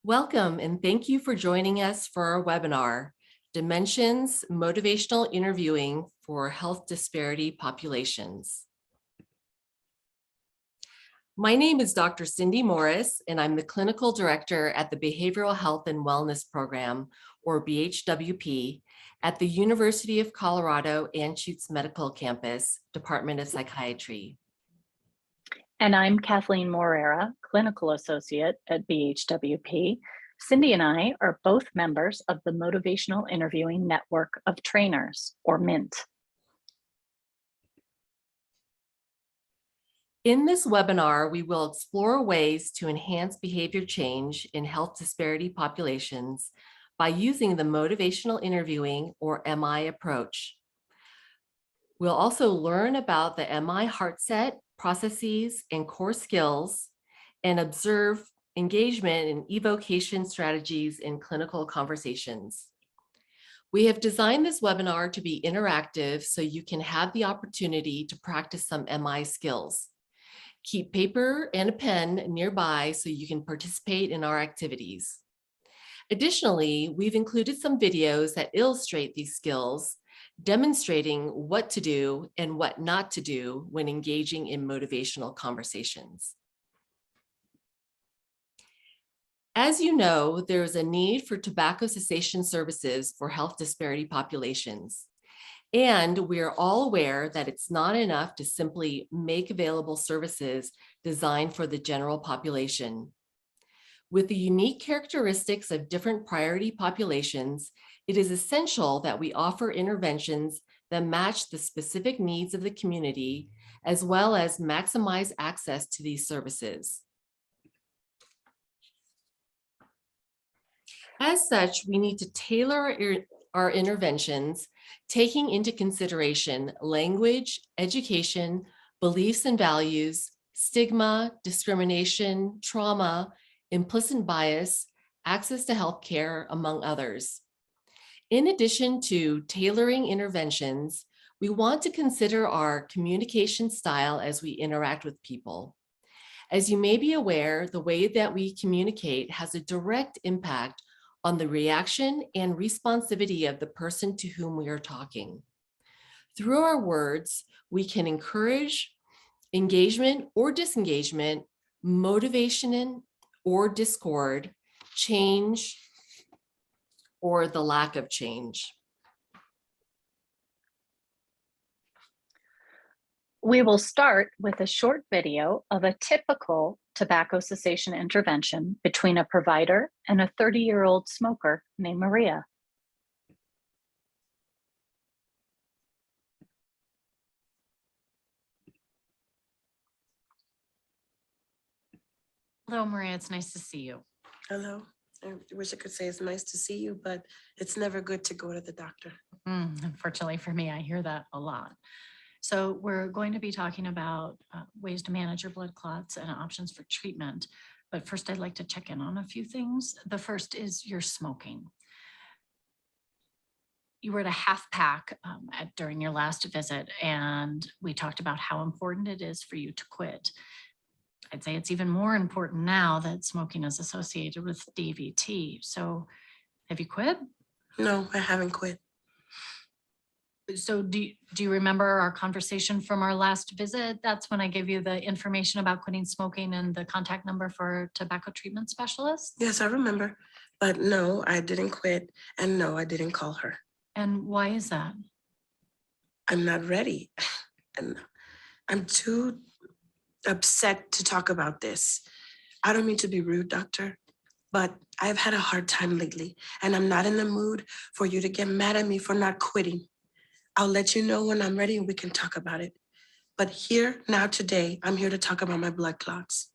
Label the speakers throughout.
Speaker 1: Welcome and thank you for joining us for our webinar, Dimensions Motivational Interviewing for Health Disparity Populations. My name is Dr. Cindy Morris, and I'm the Clinical Director at the Behavioral Health and Wellness Program, or BHWP, at the University of Colorado Anschutz Medical Campus, Department of Psychiatry.
Speaker 2: And I'm Kathleen Morera, Clinical Associate at BHWP. Cindy and I are both members of the Motivational Interviewing Network of Trainers, or MINT.
Speaker 1: In this webinar, we will explore ways to enhance behavior change in health disparity populations by using the motivational interviewing, or MI approach. We'll also learn about the MI heart set, processes, and core skills, and observe engagement and evocation strategies in clinical conversations. We have designed this webinar to be interactive so you can have the opportunity to practice some MI skills. Keep paper and a pen nearby so you can participate in our activities. Additionally, we've included some videos that illustrate these skills, demonstrating what to do and what not to do when engaging in motivational conversations. As you know, there is a need for tobacco cessation services for health disparity populations. And we are all aware that it's not enough to simply make available services designed for the general population. With the unique characteristics of different priority populations, it is essential that we offer interventions that match the specific needs of the community, as well as maximize access to these services. As such, we need to tailor our interventions, taking into consideration language, education, beliefs and values, stigma, discrimination, trauma, implicit bias, access to healthcare, among others. In addition to tailoring interventions, we want to consider our communication style as we interact with people. As you may be aware, the way that we communicate has a direct impact on the reaction and responsivity of the person to whom we are talking. Through our words, we can encourage engagement or disengagement, motivation or discord, change, or the lack of change.
Speaker 2: We will start with a short video of a typical tobacco cessation intervention between a provider and a 30-year-old smoker named Maria.
Speaker 3: Hello, Maria. It's nice to see you.
Speaker 4: Hello. I wish I could say it's nice to see you, but it's never good to go to the doctor.
Speaker 3: Unfortunately for me, I hear that a lot. So we're going to be talking about ways to manage your blood clots and options for treatment. But first, I'd like to check in on a few things. The first is your smoking. You were at a half pack during your last visit, and we talked about how important it is for you to quit. I'd say it's even more important now that smoking is associated with DVT. So have you quit?
Speaker 4: No, I haven't quit.
Speaker 3: So do you remember our conversation from our last visit? That's when I gave you the information about quitting smoking and the contact number for tobacco treatment specialists?
Speaker 4: Yes, I remember. But no, I didn't quit. And no, I didn't call her.
Speaker 3: And why is that?
Speaker 4: I'm not ready. And I'm too upset to talk about this. I don't mean to be rude, doctor, but I've had a hard time lately, and I'm not in the mood for you to get mad at me for not quitting. I'll let you know when I'm ready and we can talk about it. But here, now, today, I'm here to talk about my blood clots.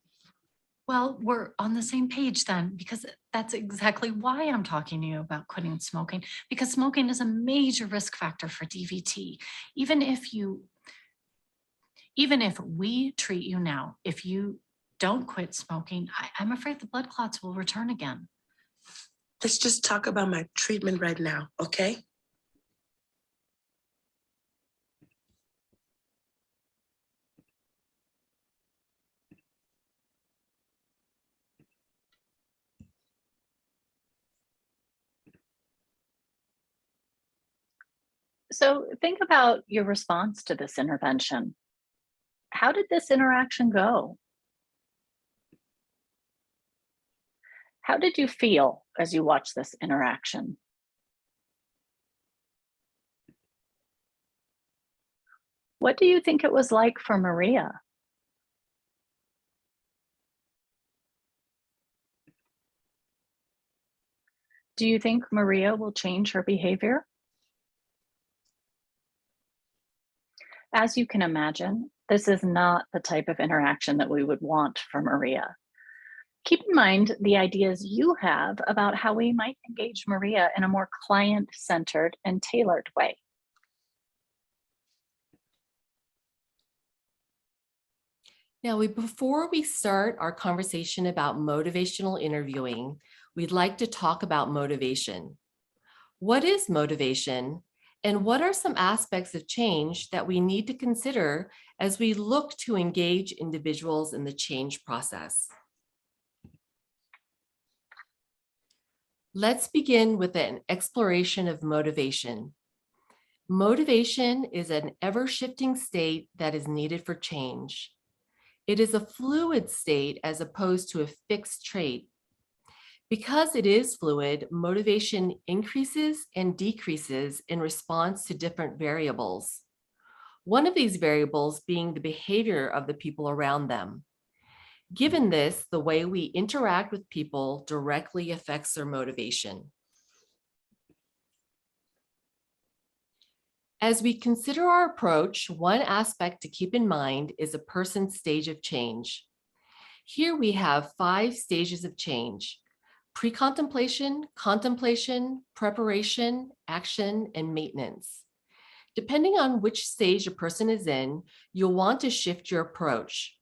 Speaker 3: Well, we're on the same page then, because that's exactly why I'm talking to you about quitting smoking, because smoking is a major risk factor for DVT. Even if we treat you now, if you don't quit smoking, I'm afraid the blood clots will return again.
Speaker 4: Let's just talk about my treatment right now, okay?
Speaker 2: So think about your response to this intervention. How did this interaction go? How did you feel as you watched this interaction? What do you think it was like for Maria? Do you think Maria will change her behavior? As you can imagine, this is not the type of interaction that we would want for Maria. Keep in mind the ideas you have about how we might engage Maria in a more client-centered and tailored way.
Speaker 1: Now, before we start our conversation about motivational interviewing, we'd like to talk about motivation. What is motivation, and what are some aspects of change that we need to consider as we look to engage individuals in the change process? Let's begin with an exploration of motivation. Motivation is an ever-shifting state that is needed for change. It is a fluid state as opposed to a fixed trait. Because it is fluid, motivation increases and decreases in response to different variables. One of these variables being the behavior of the people around them. Given this, the way we interact with people directly affects their motivation. As we consider our approach, one aspect to keep in mind is a person's stage of change. Here we have 5 stages of change: pre-contemplation, contemplation, preparation, action, and maintenance. Depending on which stage a person is in, you'll want to shift your approach.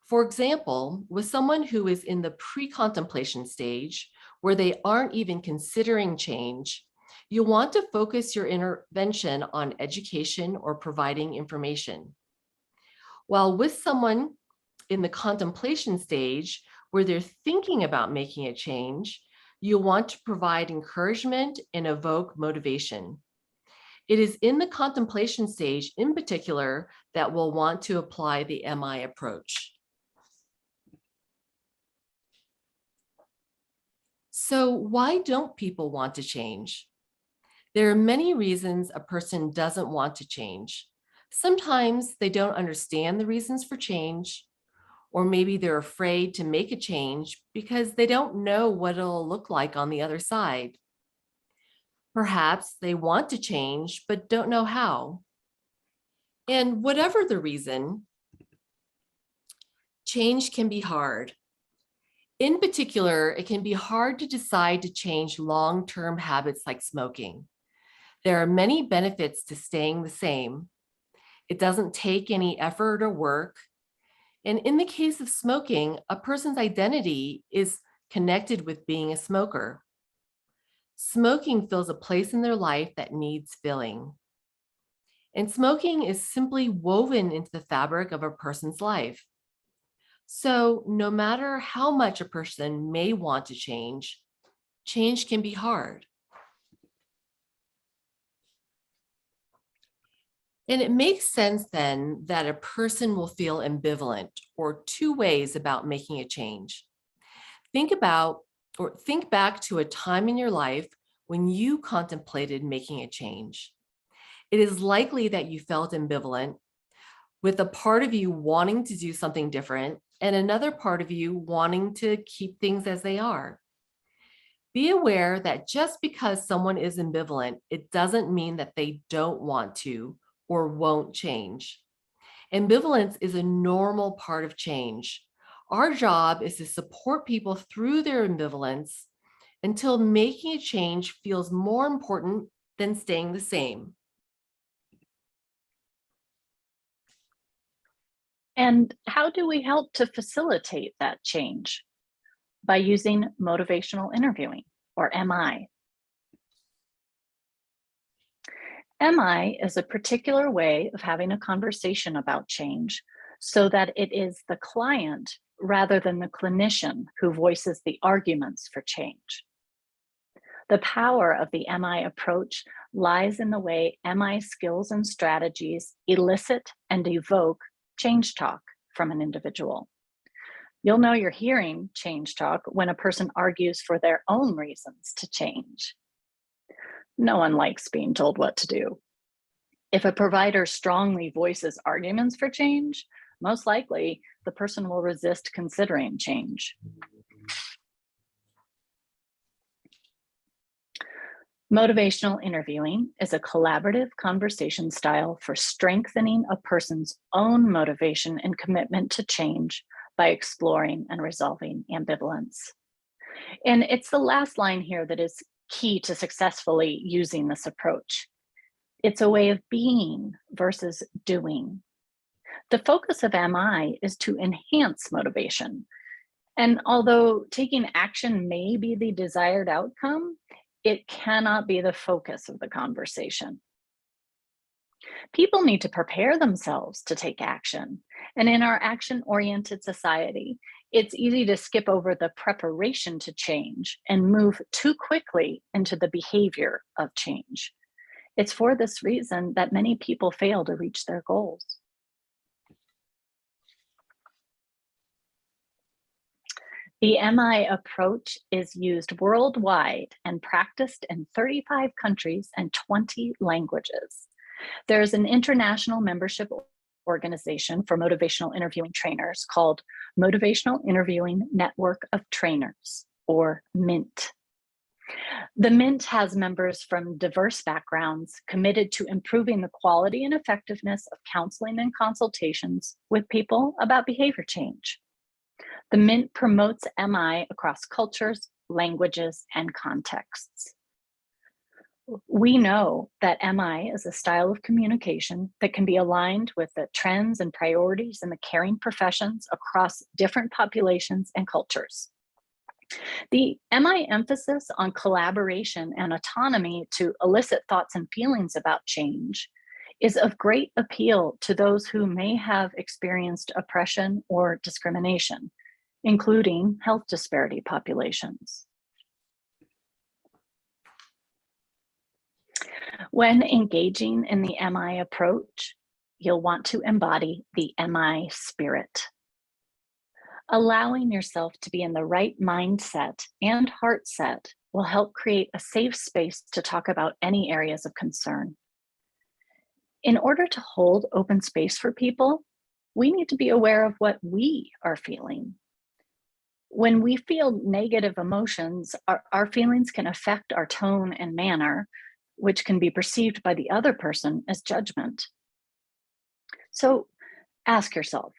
Speaker 1: For example, with someone who is in the pre-contemplation stage, where they aren't even considering change, you'll want to focus your intervention on education or providing information. While with someone in the contemplation stage, where they're thinking about making a change, you'll want to provide encouragement and evoke motivation. It is in the contemplation stage in particular that we'll want to apply the MI approach. So why don't people want to change? There are many reasons a person doesn't want to change. Sometimes they don't understand the reasons for change, or maybe they're afraid to make a change because they don't know what it'll look like on the other side. Perhaps they want to change, but don't know how. And whatever the reason, change can be hard. In particular, it can be hard to decide to change long-term habits like smoking. There are many benefits to staying the same. It doesn't take any effort or work. And in the case of smoking, a person's identity is connected with being a smoker. Smoking fills a place in their life that needs filling. And smoking is simply woven into the fabric of a person's life. So no matter how much a person may want to change, change can be hard. And it makes sense then that a person will feel ambivalent or 2 ways about making a change. Think back to a time in your life when you contemplated making a change. It is likely that you felt ambivalent, with a part of you wanting to do something different and another part of you wanting to keep things as they are. Be aware that just because someone is ambivalent, it doesn't mean that they don't want to or won't change. Ambivalence is a normal part of change. Our job is to support people through their ambivalence until making a change feels more important than staying the same.
Speaker 2: And how do we help to facilitate that change? By using motivational interviewing, or MI. MI is a particular way of having a conversation about change so that it is the client rather than the clinician who voices the arguments for change. The power of the MI approach lies in the way MI skills and strategies elicit and evoke change talk from an individual. You'll know you're hearing change talk when a person argues for their own reasons to change. No one likes being told what to do. If a provider strongly voices arguments for change, most likely the person will resist considering change. Motivational interviewing is a collaborative conversation style for strengthening a person's own motivation and commitment to change by exploring and resolving ambivalence. And it's the last line here that is key to successfully using this approach. It's a way of being versus doing. The focus of MI is to enhance motivation. And although taking action may be the desired outcome, it cannot be the focus of the conversation. People need to prepare themselves to take action. And in our action-oriented society, it's easy to skip over the preparation to change and move too quickly into the behavior of change. It's for this reason that many people fail to reach their goals. The MI approach is used worldwide and practiced in 35 countries and 20 languages. There's an international membership organization for motivational interviewing trainers called Motivational Interviewing Network of Trainers, or MINT. The MINT has members from diverse backgrounds committed to improving the quality and effectiveness of counseling and consultations with people about behavior change. The MINT promotes MI across cultures, languages, and contexts. We know that MI is a style of communication that can be aligned with the trends and priorities in the caring professions across different populations and cultures. The MI emphasis on collaboration and autonomy to elicit thoughts and feelings about change is of great appeal to those who may have experienced oppression or discrimination, including health disparity populations. When engaging in the MI approach, you'll want to embody the MI spirit. Allowing yourself to be in the right mindset and heart set will help create a safe space to talk about any areas of concern. In order to hold open space for people, we need to be aware of what we are feeling. When we feel negative emotions, our feelings can affect our tone and manner, which can be perceived by the other person as judgment. So ask yourself,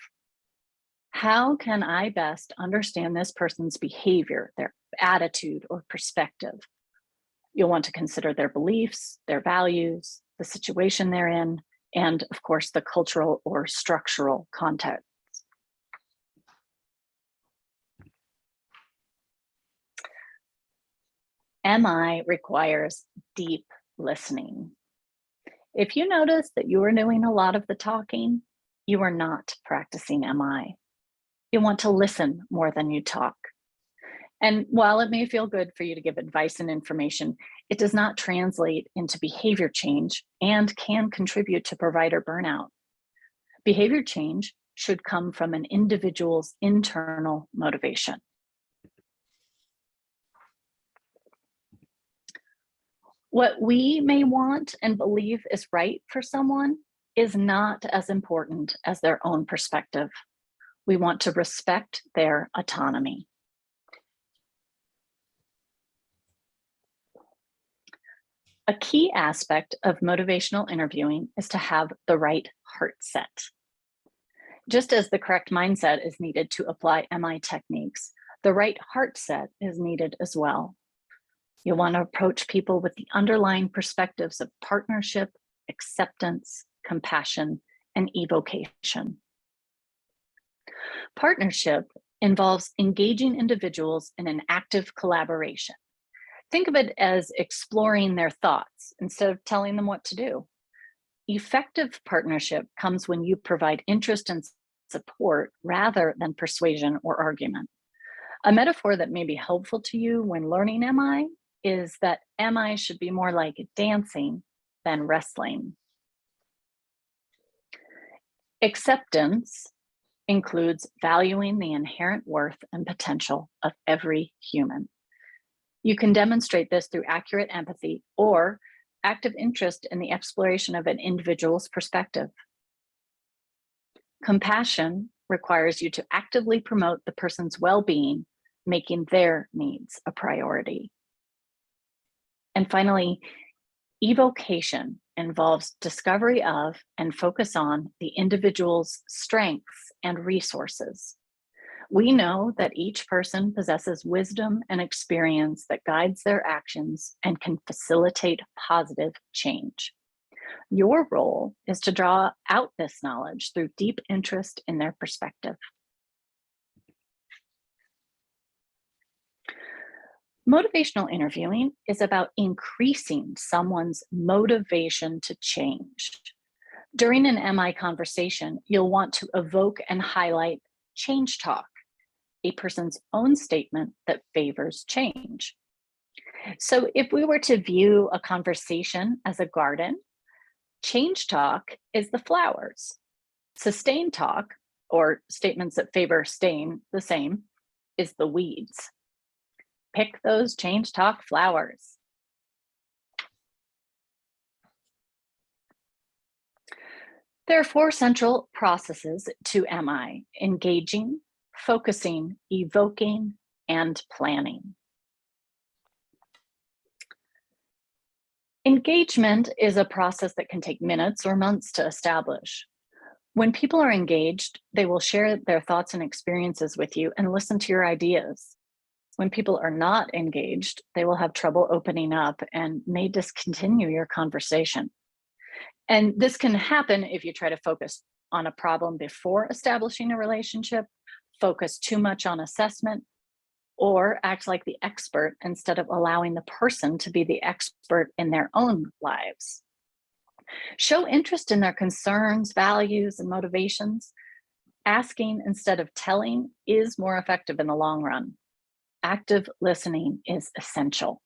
Speaker 2: how can I best understand this person's behavior, their attitude, or perspective? You'll want to consider their beliefs, their values, the situation they're in, and of course, the cultural or structural context. MI requires deep listening. If you notice that you are doing a lot of the talking, you are not practicing MI. You want to listen more than you talk. And while it may feel good for you to give advice and information, it does not translate into behavior change and can contribute to provider burnout. Behavior change should come from an individual's internal motivation. What we may want and believe is right for someone is not as important as their own perspective. We want to respect their autonomy. A key aspect of motivational interviewing is to have the right heart set. Just as the correct mindset is needed to apply MI techniques, the right heart set is needed as well. You'll want to approach people with the underlying perspectives of partnership, acceptance, compassion, and evocation. Partnership involves engaging individuals in an active collaboration. Think of it as exploring their thoughts instead of telling them what to do. Effective partnership comes when you provide interest and support rather than persuasion or argument. A metaphor that may be helpful to you when learning MI is that MI should be more like dancing than wrestling. Acceptance includes valuing the inherent worth and potential of every human. You can demonstrate this through accurate empathy or active interest in the exploration of an individual's perspective. Compassion requires you to actively promote the person's well-being, making their needs a priority. And finally, evocation involves discovery of and focus on the individual's strengths and resources. We know that each person possesses wisdom and experience that guides their actions and can facilitate positive change. Your role is to draw out this knowledge through deep interest in their perspective. Motivational interviewing is about increasing someone's motivation to change. During an MI conversation, you'll want to evoke and highlight change talk, a person's own statement that favors change. So if we were to view a conversation as a garden, change talk is the flowers. Sustain talk, or statements that favor staying the same, is the weeds. Pick those change talk flowers. There are 4 central processes to MI: engaging, focusing, evoking, and planning. Engagement is a process that can take minutes or months to establish. When people are engaged, they will share their thoughts and experiences with you and listen to your ideas. When people are not engaged, they will have trouble opening up and may discontinue your conversation. And this can happen if you try to focus on a problem before establishing a relationship, focus too much on assessment, or act like the expert instead of allowing the person to be the expert in their own lives. Show interest in their concerns, values, and motivations. Asking instead of telling is more effective in the long run. Active listening is essential.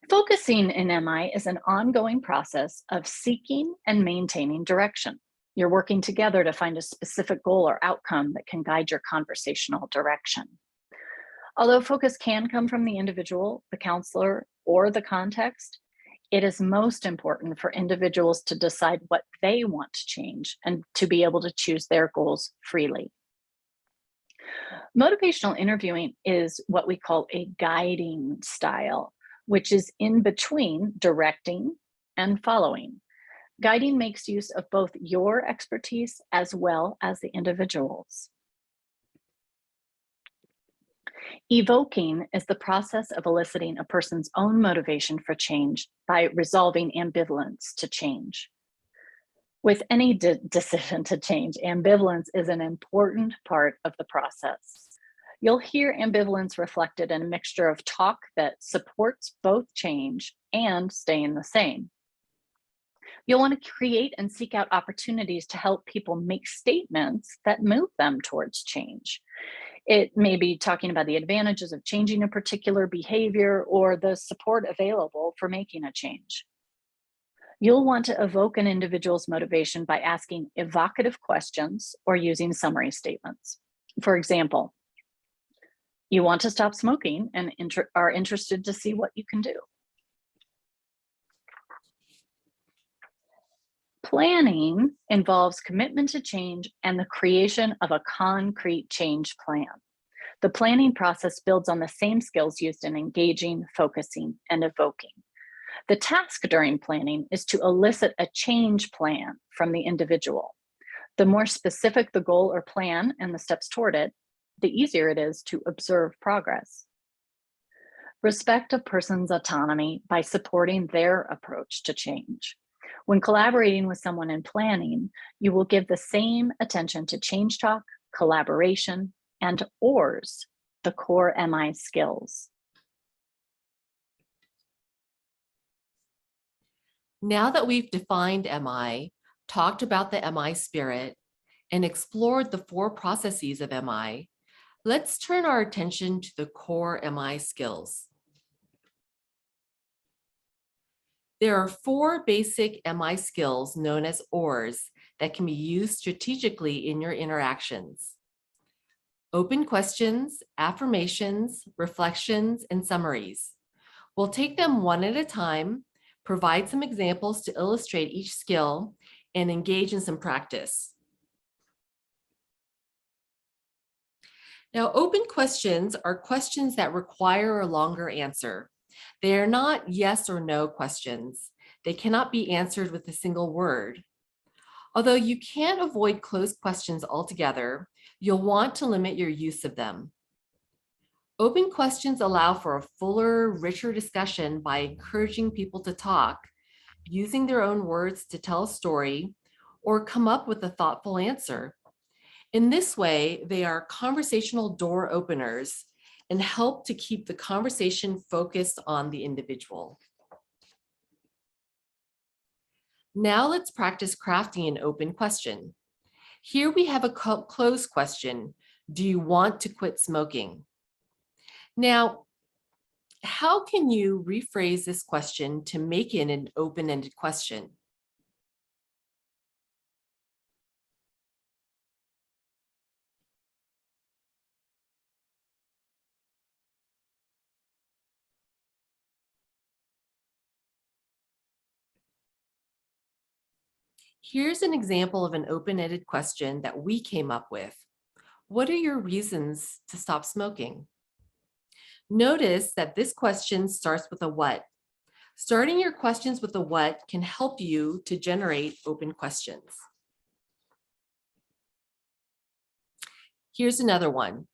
Speaker 2: Focusing in MI is an ongoing process of seeking and maintaining direction. You're working together to find a specific goal or outcome that can guide your conversational direction. Although focus can come from the individual, the counselor, or the context, it is most important for individuals to decide what they want to change and to be able to choose their goals freely. Motivational interviewing is what we call a guiding style, which is in between directing and following. Guiding makes use of both your expertise as well as the individual's. Evoking is the process of eliciting a person's own motivation for change by resolving ambivalence to change. With any decision to change, ambivalence is an important part of the process. You'll hear ambivalence reflected in a mixture of talk that supports both change and staying the same. You'll want to create and seek out opportunities to help people make statements that move them towards change. It may be talking about the advantages of changing a particular behavior or the support available for making a change. You'll want to evoke an individual's motivation by asking evocative questions or using summary statements. For example, you want to stop smoking and are interested to see what you can do. Planning involves commitment to change and the creation of a concrete change plan. The planning process builds on the same skills used in engaging, focusing, and evoking. The task during planning is to elicit a change plan from the individual. The more specific the goal or plan and the steps toward it, the easier it is to observe progress. Respect a person's autonomy by supporting their approach to change. When collaborating with someone in planning, you will give the same attention to change talk, collaboration, and ORS, the core MI skills.
Speaker 1: Now that we've defined MI, talked about the MI spirit, and explored the 4 processes of MI, Let's turn our attention to the core MI skills. There are 4 basic MI skills known as ORs that can be used strategically in your interactions. Open questions, affirmations, reflections, and summaries. We'll take them one at a time, provide some examples to illustrate each skill, and engage in some practice. Now, open questions are questions that require a longer answer. They are not yes or no questions. They cannot be answered with a single word. Although you can't avoid closed questions altogether, you'll want to limit your use of them. Open questions allow for a fuller, richer discussion by encouraging people to talk, using their own words to tell a story, or come up with a thoughtful answer. In this way, they are conversational door openers and help to keep the conversation focused on the individual. Now let's practice crafting an open question. Here we have a closed question. Do you want to quit smoking? Now, how can you rephrase this question to make it an open-ended question? Here's an example of an open-ended question that we came up with. What are your reasons to stop smoking? Notice that this question starts with a what. Starting your questions with a what can help you to generate open questions. Here's another one.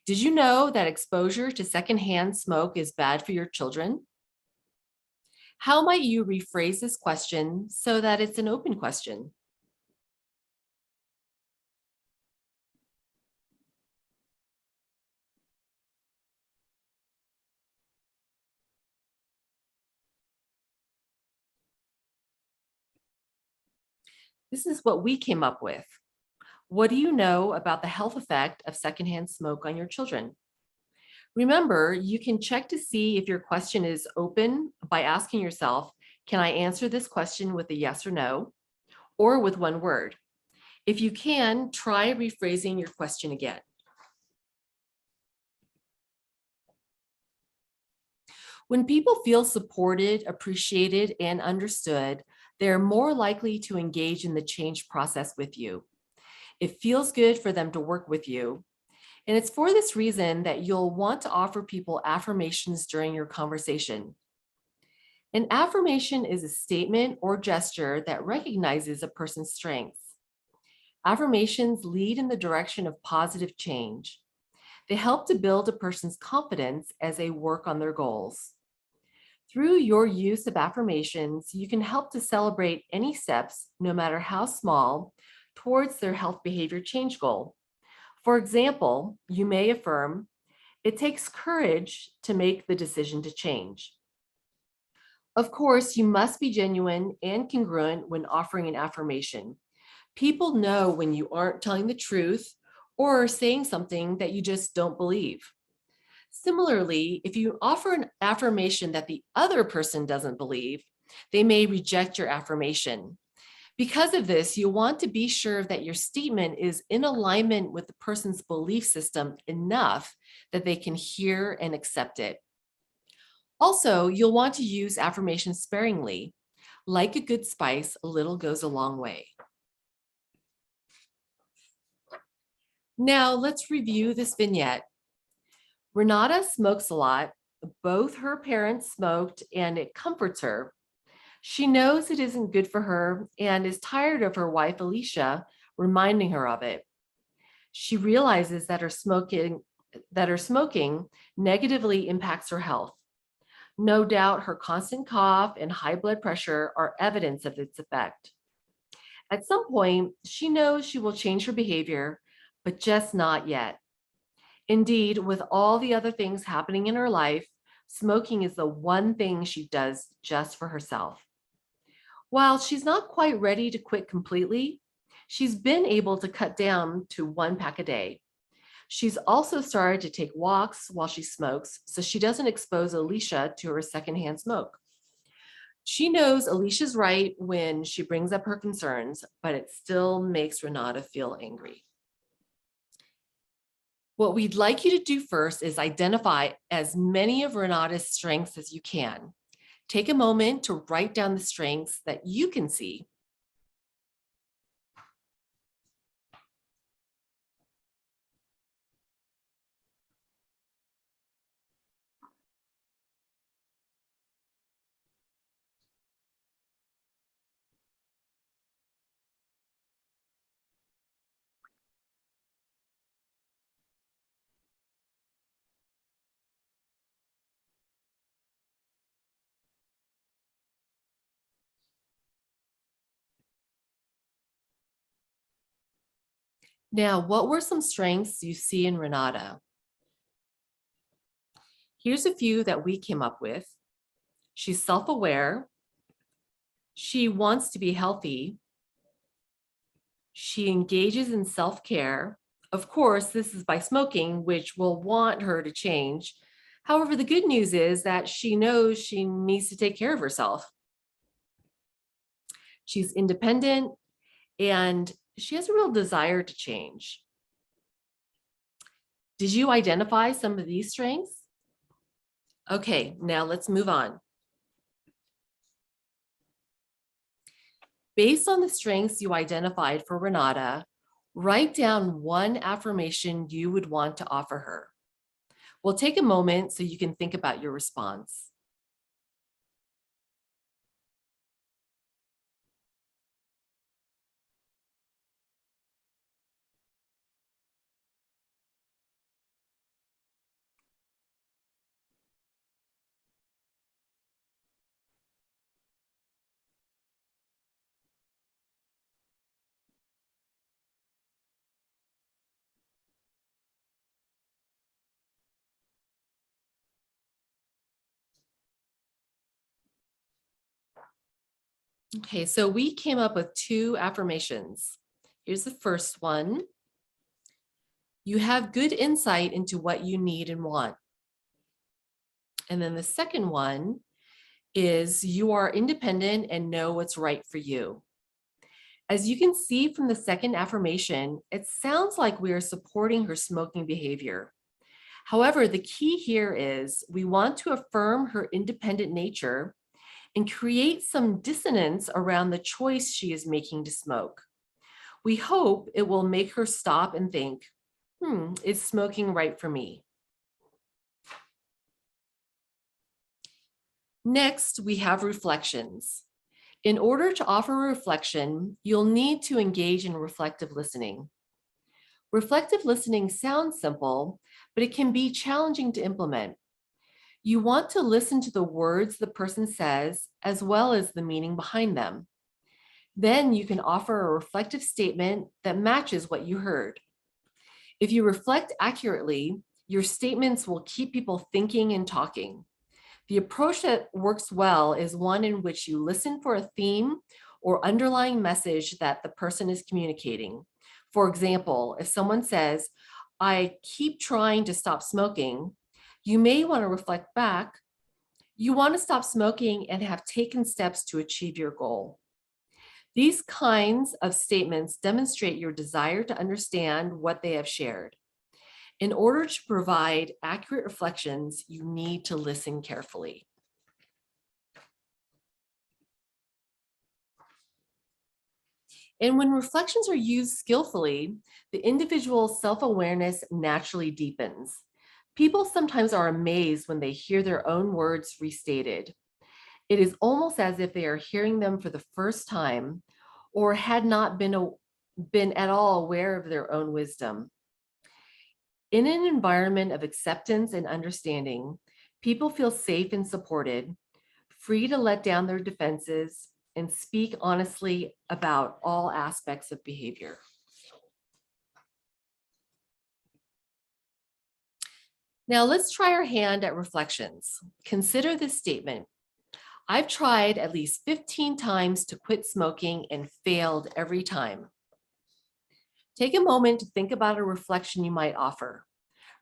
Speaker 1: Did you know that exposure to secondhand smoke is bad for your children? How might you rephrase this question so that it's an open question? This is what we came up with. What do you know about the health effect of secondhand smoke on your children? Remember, you can check to see if your question is open by asking yourself, can I answer this question with a yes or no, or with one word? If you can, try rephrasing your question again. When people feel supported, appreciated, and understood, they're more likely to engage in the change process with you. It feels good for them to work with you. And it's for this reason that you'll want to offer people affirmations during your conversation. An affirmation is a statement or gesture that recognizes a person's strengths. Affirmations lead in the direction of positive change. They help to build a person's confidence as they work on their goals. Through your use of affirmations, you can help to celebrate any steps, no matter how small, towards their health behavior change goal. For example, you may affirm, it takes courage to make the decision to change. Of course, you must be genuine and congruent when offering an affirmation. People know when you aren't telling the truth or saying something that you just don't believe. Similarly, if you offer an affirmation that the other person doesn't believe, they may reject your affirmation. Because of this, you want to be sure that your statement is in alignment with the person's belief system enough that they can hear and accept it. Also, you'll want to use affirmations sparingly. Like a good spice, a little goes a long way. Now, let's review this vignette. Renata smokes a lot. Both her parents smoked, and it comforts her. She knows it isn't good for her and is tired of her wife, Alicia, reminding her of it. She realizes that her smoking negatively impacts her health. No doubt her constant cough and high blood pressure are evidence of its effect. At some point, she knows she will change her behavior, but just not yet. Indeed, with all the other things happening in her life, smoking is the one thing she does just for herself. While she's not quite ready to quit completely, she's been able to cut down to 1 pack a day. She's also started to take walks while she smokes so she doesn't expose Alicia to her secondhand smoke. She knows Alicia's right when she brings up her concerns, but it still makes Renata feel angry. What we'd like you to do first is identify as many of Renata's strengths as you can. Take a moment to write down the strengths that you can see. Now, what were some strengths you see in Renata? Here's a few that we came up with. She's self-aware. She wants to be healthy. She engages in self-care. Of course, this is by smoking, which will want her to change. However, the good news is that she knows she needs to take care of herself. She's independent and she has a real desire to change. Did you identify some of these strengths? Okay, now let's move on. Based on the strengths you identified for Renata, write down one affirmation you would want to offer her. We'll take a moment so you can think about your response. Okay, so we came up with two affirmations. Here's the first one. You have good insight into what you need and want. And then the second one is you are independent and know what's right for you. As you can see from the second affirmation, it sounds like we are supporting her smoking behavior. However, the key here is we want to affirm her independent nature and create some dissonance around the choice she is making to smoke. We hope it will make her stop and think, is smoking right for me? Next, we have reflections. In order to offer a reflection, you'll need to engage in reflective listening. Reflective listening sounds simple, but it can be challenging to implement. You want to listen to the words the person says, as well as the meaning behind them. Then you can offer a reflective statement that matches what you heard. If you reflect accurately, your statements will keep people thinking and talking. The approach that works well is one in which you listen for a theme or underlying message that the person is communicating. For example, if someone says, I keep trying to stop smoking, you may want to reflect back, you want to stop smoking and have taken steps to achieve your goal. These kinds of statements demonstrate your desire to understand what they have shared. In order to provide accurate reflections, you need to listen carefully. And when reflections are used skillfully, the individual's self-awareness naturally deepens. People sometimes are amazed when they hear their own words restated. It is almost as if they are hearing them for the first time or had not been at all aware of their own wisdom. In an environment of acceptance and understanding, people feel safe and supported, free to let down their defenses and speak honestly about all aspects of behavior. Now let's try our hand at reflections. Consider this statement. I've tried at least 15 times to quit smoking and failed every time. Take a moment to think about a reflection you might offer.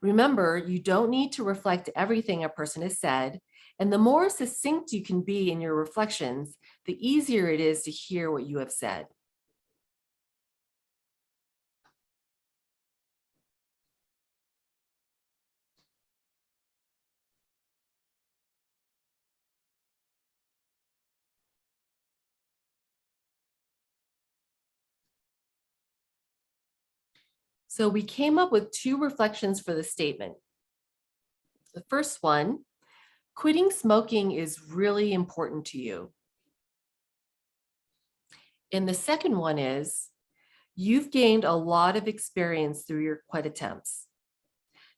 Speaker 1: Remember, you don't need to reflect everything a person has said, and the more succinct you can be in your reflections, the easier it is to hear what you have said. So we came up with 2 reflections for the statement. The first one, quitting smoking is really important to you. And the second one is, you've gained a lot of experience through your quit attempts.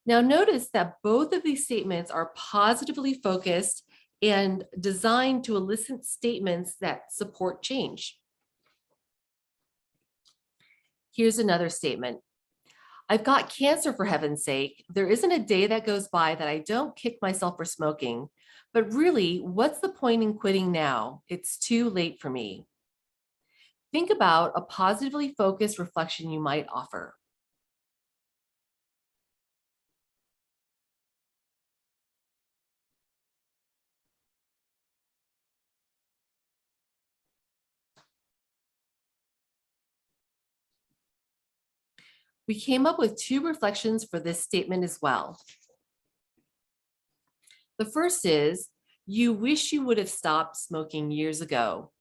Speaker 1: Now notice that both of these statements are positively focused and designed to elicit statements that support change. Here's another statement. I've got cancer, for heaven's sake. There isn't a day that goes by that I don't kick myself for smoking. But really, what's the point in quitting now? It's too late for me. Think about a positively focused reflection you might offer. We came up with 2 reflections for this statement as well. The first is, you wish you would have stopped smoking years ago.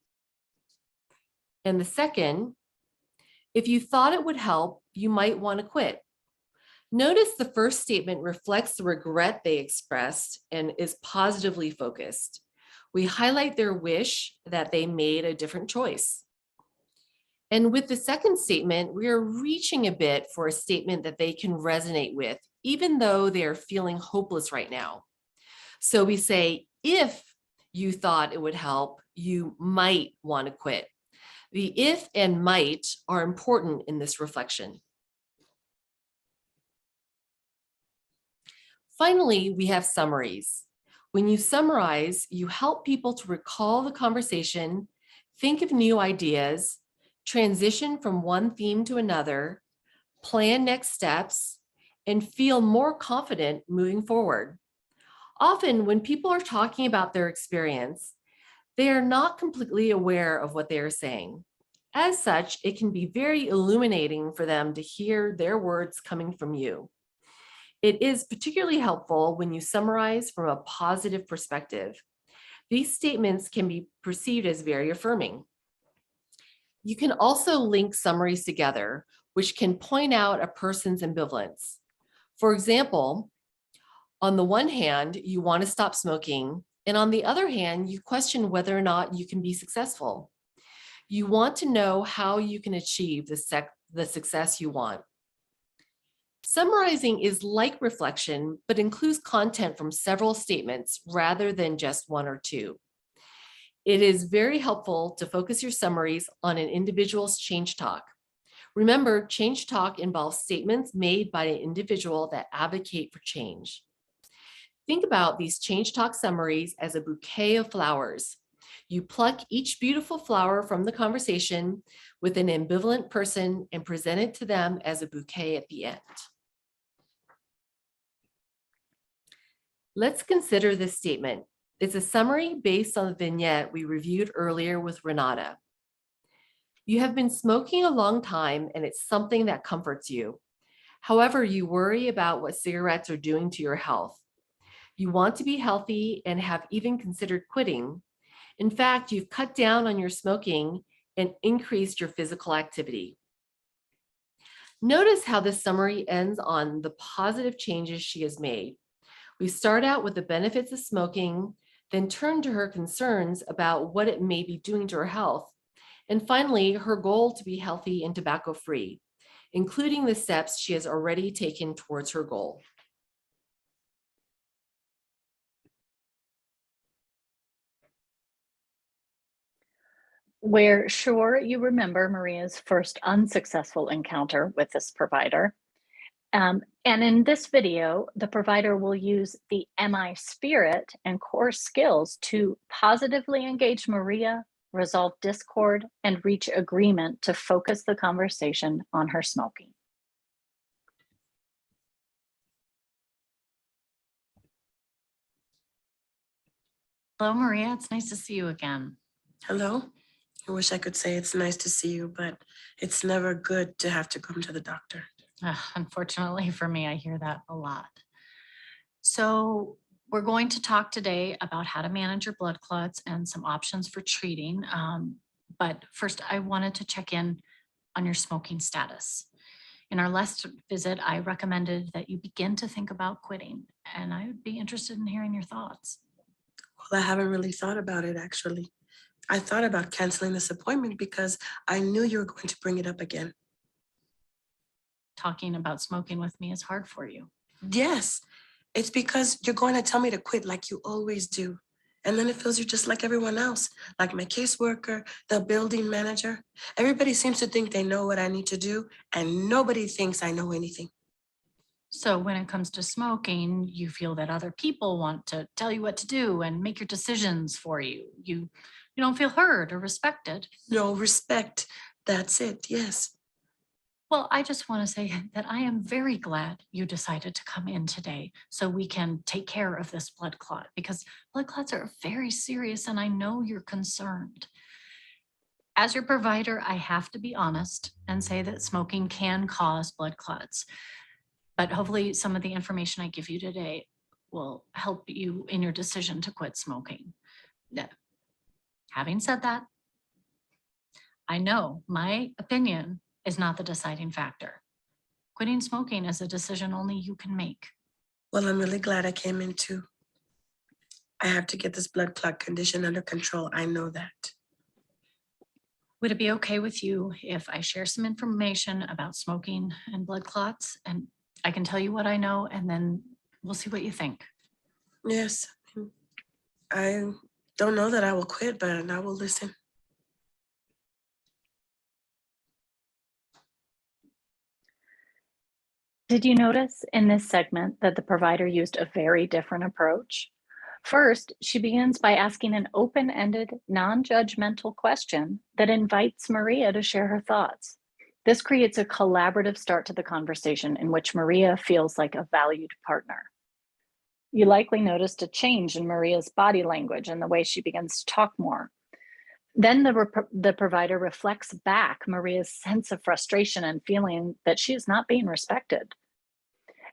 Speaker 1: And the second, if you thought it would help, you might want to quit. Notice the first statement reflects the regret they expressed and is positively focused. We highlight their wish that they made a different choice. And with the second statement, we are reaching a bit for a statement that they can resonate with, even though they are feeling hopeless right now. So we say, if you thought it would help, you might want to quit. The if and might are important in this reflection. Finally, we have summaries. When you summarize, you help people to recall the conversation, think of new ideas, transition from one theme to another, plan next steps, and feel more confident moving forward. Often, when people are talking about their experience, they are not completely aware of what they are saying. As such, it can be very illuminating for them to hear their words coming from you. It is particularly helpful when you summarize from a positive perspective. These statements can be perceived as very affirming. You can also link summaries together, which can point out a person's ambivalence. For example, on the one hand, you want to stop smoking, and on the other hand, you question whether or not you can be successful. You want to know how you can achieve the success you want. Summarizing is like reflection, but includes content from several statements rather than just 1 or 2. It is very helpful to focus your summaries on an individual's change talk. Remember, change talk involves statements made by an individual that advocate for change. Think about these change talk summaries as a bouquet of flowers. You pluck each beautiful flower from the conversation with an ambivalent person and present it to them as a bouquet at the end. Let's consider this statement. It's a summary based on the vignette we reviewed earlier with Renata. You have been smoking a long time and it's something that comforts you. However, you worry about what cigarettes are doing to your health. You want to be healthy and have even considered quitting. In fact, you've cut down on your smoking and increased your physical activity. Notice how this summary ends on the positive changes she has made. We start out with the benefits of smoking, then turn to her concerns about what it may be doing to her health, and finally, her goal to be healthy and tobacco-free, including the steps she has already taken towards her goal.
Speaker 2: We're sure you remember Maria's first unsuccessful encounter with this provider. And in this video, the provider will use the MI spirit and core skills to positively engage Maria, resolve discord, and reach agreement to focus the conversation on her smoking.
Speaker 3: Hello, Maria. It's nice to see you again.
Speaker 4: Hello? I wish I could say it's nice to see you, but it's never good to have to come to the doctor.
Speaker 3: Unfortunately for me, I hear that a lot. So we're going to talk today about how to manage your blood clots and some options for treating. But first, I wanted to check in on your smoking status. In our last visit, I recommended that you begin to think about quitting, and I would be interested in hearing your thoughts.
Speaker 4: Well, I haven't really thought about it, actually. I thought about canceling this appointment because I knew you were going to bring it up again.
Speaker 3: Talking about smoking with me is hard for you.
Speaker 4: Yes, it's because you're going to tell me to quit like you always do. And then it feels you're just like everyone else, like my caseworker, the building manager. Everybody seems to think they know what I need to do, and nobody thinks I know anything.
Speaker 3: So when it comes to smoking, you feel that other people want to tell you what to do and make your decisions for you. You don't feel heard or respected.
Speaker 4: No respect. That's it. Yes.
Speaker 3: Well, I just want to say that I am very glad you decided to come in today so we can take care of this blood clot, because blood clots are very serious and I know you're concerned. As your provider, I have to be honest and say that smoking can cause blood clots. But hopefully some of the information I give you today will help you in your decision to quit smoking. Now, having said that, I know my opinion is not the deciding factor. Quitting smoking is a decision only you can make.
Speaker 4: Well, I'm really glad I came in too. I have to get this blood clot condition under control. I know that.
Speaker 3: Would it be okay with you if I share some information about smoking and blood clots? And I can tell you what I know, and then we'll see what you think.
Speaker 4: Yes. I don't know that I will quit, but I will listen.
Speaker 2: Did you notice in this segment that the provider used a very different approach? First, she begins by asking an open-ended, non-judgmental question that invites Maria to share her thoughts. This creates a collaborative start to the conversation in which Maria feels like a valued partner. You likely noticed a change in Maria's body language and the way she begins to talk more. Then the provider reflects back Maria's sense of frustration and feeling that she is not being respected.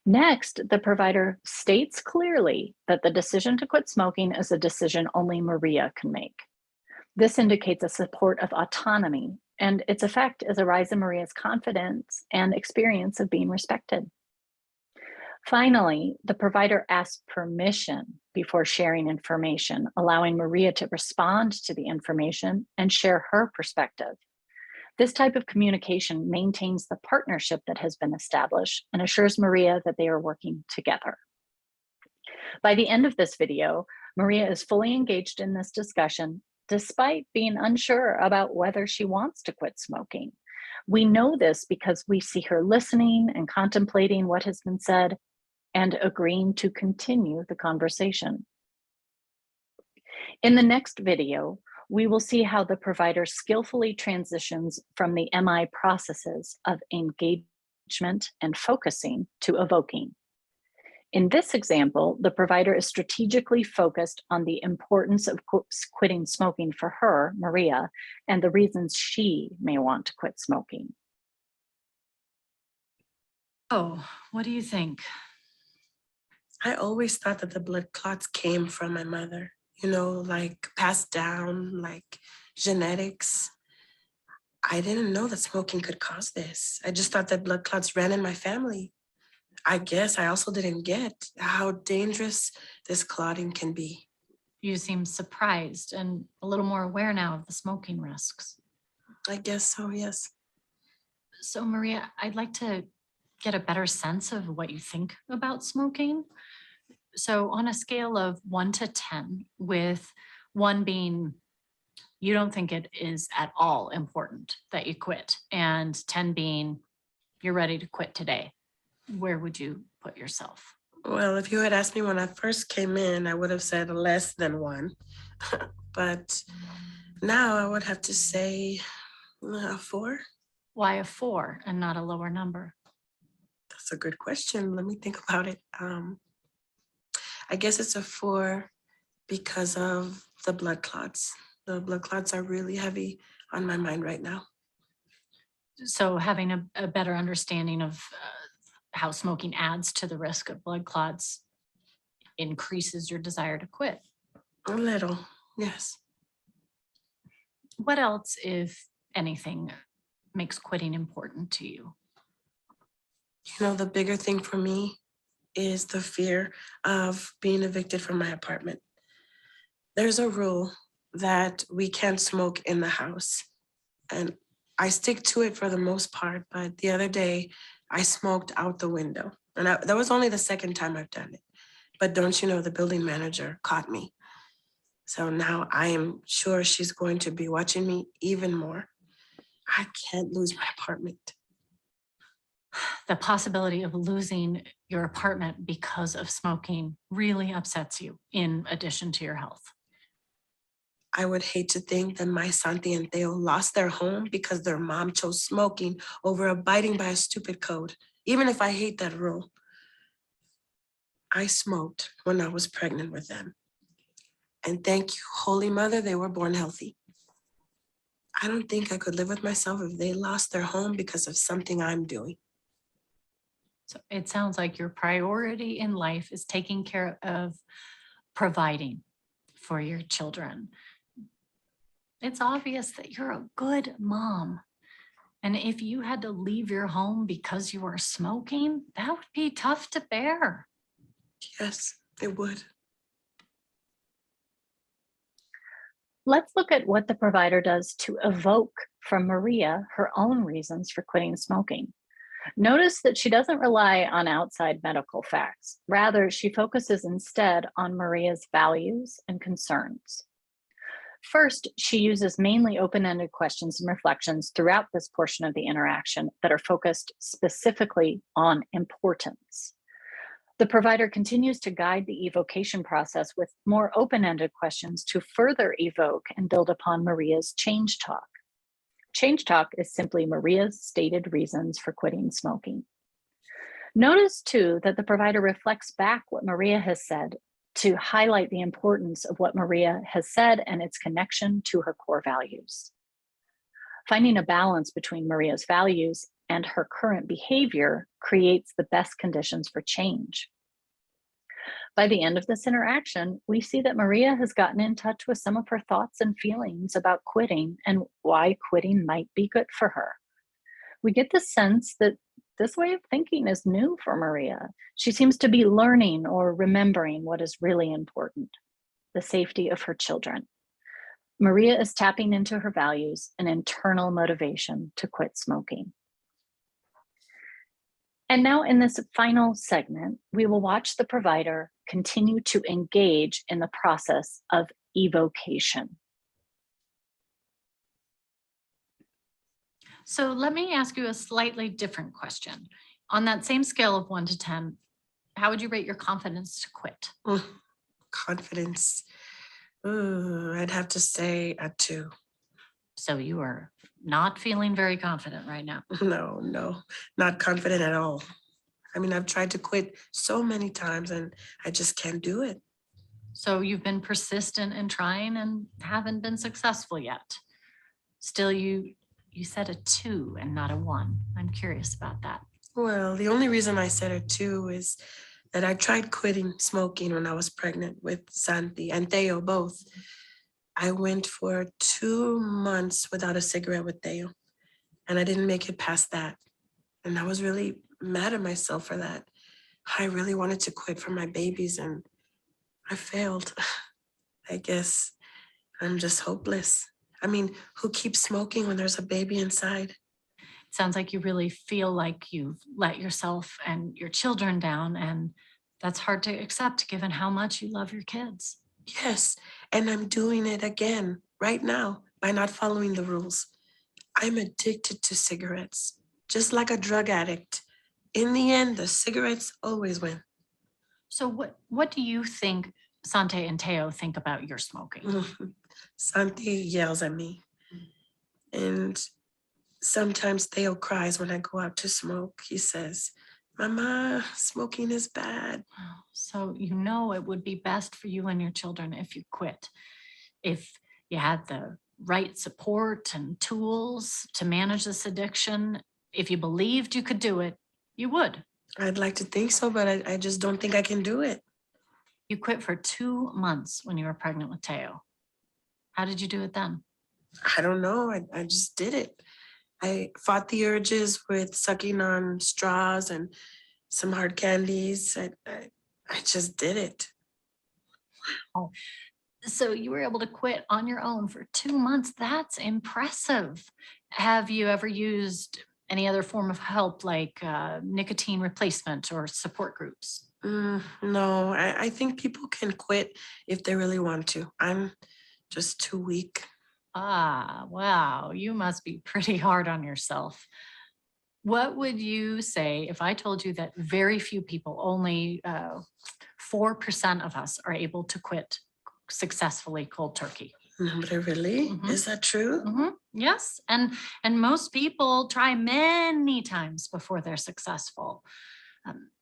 Speaker 2: Next, the provider states clearly that the decision to quit smoking is a decision only Maria can make. This indicates a support of autonomy, and its effect is a rise in Maria's confidence and experience of being respected. Finally, the provider asks permission before sharing information, allowing Maria to respond to the information and share her perspective. This type of communication maintains the partnership that has been established and assures Maria that they are working together. By the end of this video, Maria is fully engaged in this discussion, despite being unsure about whether she wants to quit smoking. We know this because we see her listening and contemplating what has been said and agreeing to continue the conversation. In the next video, we will see how the provider skillfully transitions from the MI processes of engagement and focusing to evoking. In this example, the provider is strategically focused on the importance of quitting smoking for her, Maria, and the reasons she may want to quit smoking.
Speaker 3: Oh, what do you think?
Speaker 4: I always thought that the blood clots came from my mother, like passed down, like genetics. I didn't know that smoking could cause this. I just thought that blood clots ran in my family. I guess I also didn't get how dangerous this clotting can be.
Speaker 3: You seem surprised and a little more aware now of the smoking risks.
Speaker 4: I guess so, yes.
Speaker 3: So Maria, I'd like to get a better sense of what you think about smoking. So on a scale of 1 to 10, with 1 being you don't think it is at all important that you quit, and 10 being you're ready to quit today, where would you put yourself?
Speaker 4: Well, if you had asked me when I first came in, I would have said less than 1. But Now I would have to say a 4.
Speaker 3: Why a 4 and not a lower number?
Speaker 4: That's a good question. Let me think about it. I guess it's a 4 because of the blood clots. The blood clots are really heavy on my mind right now.
Speaker 3: So having a better understanding of how smoking adds to the risk of blood clots increases your desire to quit.
Speaker 4: A little, yes.
Speaker 3: What else, if anything, makes quitting important to you?
Speaker 4: You know, the bigger thing for me is the fear of being evicted from my apartment. There's a rule that we can't smoke in the house, and I stick to it for the most part. But the other day, I smoked out the window, and that was only the second time I've done it. But don't you know, the building manager caught me. So now I am sure she's going to be watching me even more. I can't lose my apartment.
Speaker 3: The possibility of losing your apartment because of smoking really upsets you, in addition to your health.
Speaker 4: I would hate to think that my Santi and Theo lost their home because their mom chose smoking over abiding by a stupid code, even if I hate that rule. I smoked when I was pregnant with them. And thank you, Holy Mother, they were born healthy. I don't think I could live with myself if they lost their home because of something I'm doing.
Speaker 3: So it sounds like your priority in life is taking care of providing for your children. It's obvious that you're a good mom. And if you had to leave your home because you were smoking, that would be tough to bear.
Speaker 4: Yes, it would.
Speaker 2: Let's look at what the provider does to evoke from Maria her own reasons for quitting smoking. Notice that she doesn't rely on outside medical facts. Rather, she focuses instead on Maria's values and concerns. First, she uses mainly open-ended questions and reflections throughout this portion of the interaction that are focused specifically on importance. The provider continues to guide the evocation process with more open-ended questions to further evoke and build upon Maria's change talk. Change talk is simply Maria's stated reasons for quitting smoking. Notice too that the provider reflects back what Maria has said to highlight the importance of what Maria has said and its connection to her core values. Finding a balance between Maria's values and her current behavior creates the best conditions for change. By the end of this interaction, we see that Maria has gotten in touch with some of her thoughts and feelings about quitting and why quitting might be good for her. We get the sense that this way of thinking is new for Maria. She seems to be learning or remembering what is really important, the safety of her children. Maria is tapping into her values and internal motivation to quit smoking. And now in this final segment, we will watch the provider continue to engage in the process of evocation.
Speaker 3: So let me ask you a slightly different question. On that same scale of 1 to 10, how would you rate your confidence to quit?
Speaker 4: Confidence. Ooh, I'd have to say a 2.
Speaker 3: So you are not feeling very confident right now.
Speaker 4: No, not confident at all. I mean, I've tried to quit so many times and I just can't do it.
Speaker 3: So you've been persistent in trying and haven't been successful yet. Still, you said a 2 and not a 1. I'm curious about that.
Speaker 4: Well, the only reason I said a 2 is that I tried quitting smoking when I was pregnant with Santi and Theo both. I went for 2 months without a cigarette with Theo, and I didn't make it past that. And I was really mad at myself for that. I really wanted to quit for my babies, and I failed. I guess I'm just hopeless. I mean, who keeps smoking when there's a baby inside?
Speaker 3: It sounds like you really feel like you've let yourself and your children down, and that's hard to accept given how much you love your kids.
Speaker 4: Yes, and I'm doing it again right now by not following the rules. I'm addicted to cigarettes, just like a drug addict. In the end, the cigarettes always win.
Speaker 3: So what do you think Sante and Teo think about your smoking?
Speaker 4: Santi yells at me. And sometimes Theo cries when I go out to smoke. He says, Mama, smoking is bad.
Speaker 3: So you know it would be best for you and your children if you quit. If you had the right support and tools to manage this addiction, if you believed you could do it, you would.
Speaker 4: I'd like to think so, but I just don't think I can do it.
Speaker 3: You quit for 2 months when you were pregnant with Teo. How did you do it then?
Speaker 4: I don't know. I just did it. I fought the urges with sucking on straws and some hard candies. I just did it.
Speaker 3: So you were able to quit on your own for 2 months. That's impressive. Have you ever used any other form of help like nicotine replacement or support groups?
Speaker 4: No, I think people can quit if they really want to. I'm just too weak.
Speaker 3: Ah, wow. You must be pretty hard on yourself. What would you say if I told you that very few people, only 4% of us are able to quit successfully cold turkey?
Speaker 4: No, but really?
Speaker 3: Mhm.
Speaker 4: Is that true?
Speaker 3: Yes, and most people try many times before they're successful.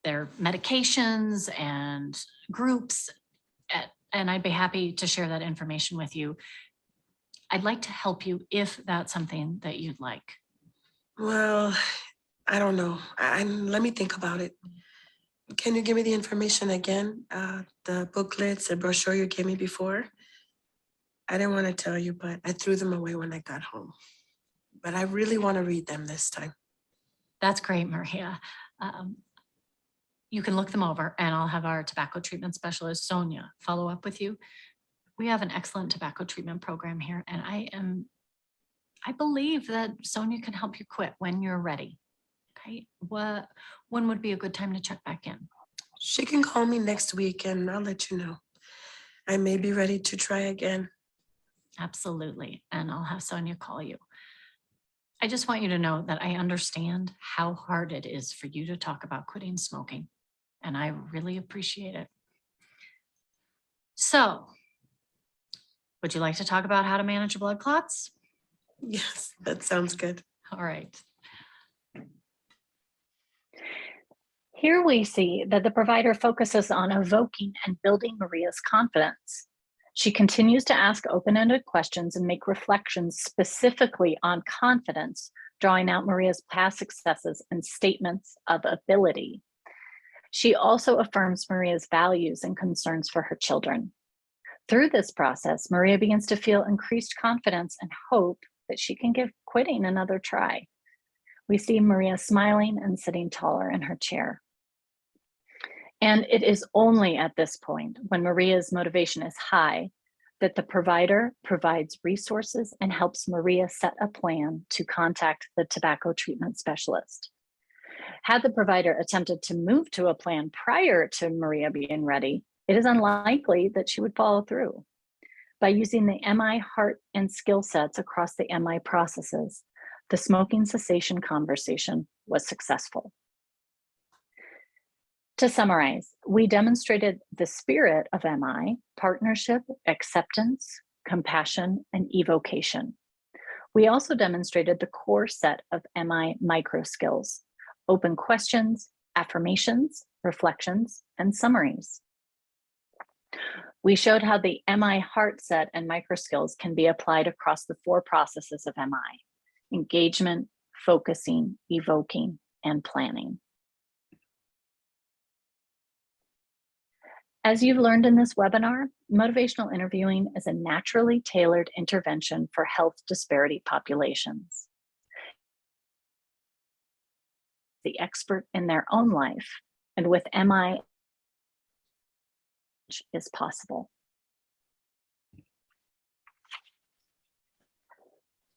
Speaker 3: Their medications and groups, and I'd be happy to share that information with you. I'd like to help you if that's something that you'd like.
Speaker 4: Well, I don't know. Let me think about it. Can you give me the information again? The booklets, the brochure you gave me before? I didn't want to tell you, but I threw them away when I got home. But I really want to read them this time.
Speaker 3: That's great, Maria. You can look them over and I'll have our tobacco treatment specialist, Sonia, follow up with you. We have an excellent tobacco treatment program here, and I believe that Sonia can help you quit when you're ready. Okay, when would be a good time to check back in?
Speaker 4: She can call me next week and I'll let you know. I may be ready to try again.
Speaker 3: Absolutely, and I'll have Sonia call you. I just want you to know that I understand how hard it is for you to talk about quitting smoking, and I really appreciate it. So, would you like to talk about how to manage your blood clots?
Speaker 4: Yes, that sounds good.
Speaker 3: All right.
Speaker 2: Here we see that the provider focuses on evoking and building Maria's confidence. She continues to ask open-ended questions and make reflections specifically on confidence, drawing out Maria's past successes and statements of ability. She also affirms Maria's values and concerns for her children. Through this process, Maria begins to feel increased confidence and hope that she can give quitting another try. We see Maria smiling and sitting taller in her chair. And it is only at this point, when Maria's motivation is high, that the provider provides resources and helps Maria set a plan to contact the tobacco treatment specialist. Had the provider attempted to move to a plan prior to Maria being ready, it is unlikely that she would follow through. By using the MI heart and skill sets across the MI processes, the smoking cessation conversation was successful. To summarize, we demonstrated the spirit of MI: partnership, acceptance, compassion, and evocation. We also demonstrated the core set of MI micro skills: open questions, affirmations, reflections, and summaries. We showed how the MI heart set and micro skills can be applied across the 4 processes of MI: engagement, focusing, evoking, and planning. As you've learned in this webinar, motivational interviewing is a naturally tailored intervention for health disparity populations. The expert in their own life, and with MI is possible.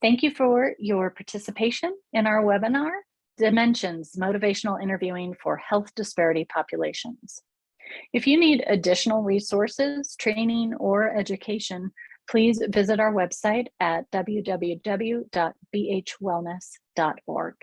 Speaker 2: Thank you for your participation in our webinar, Dimensions: Motivational Interviewing for Health Disparity Populations. If you need additional resources, training, or education, please visit our website at www.bhwellness.org.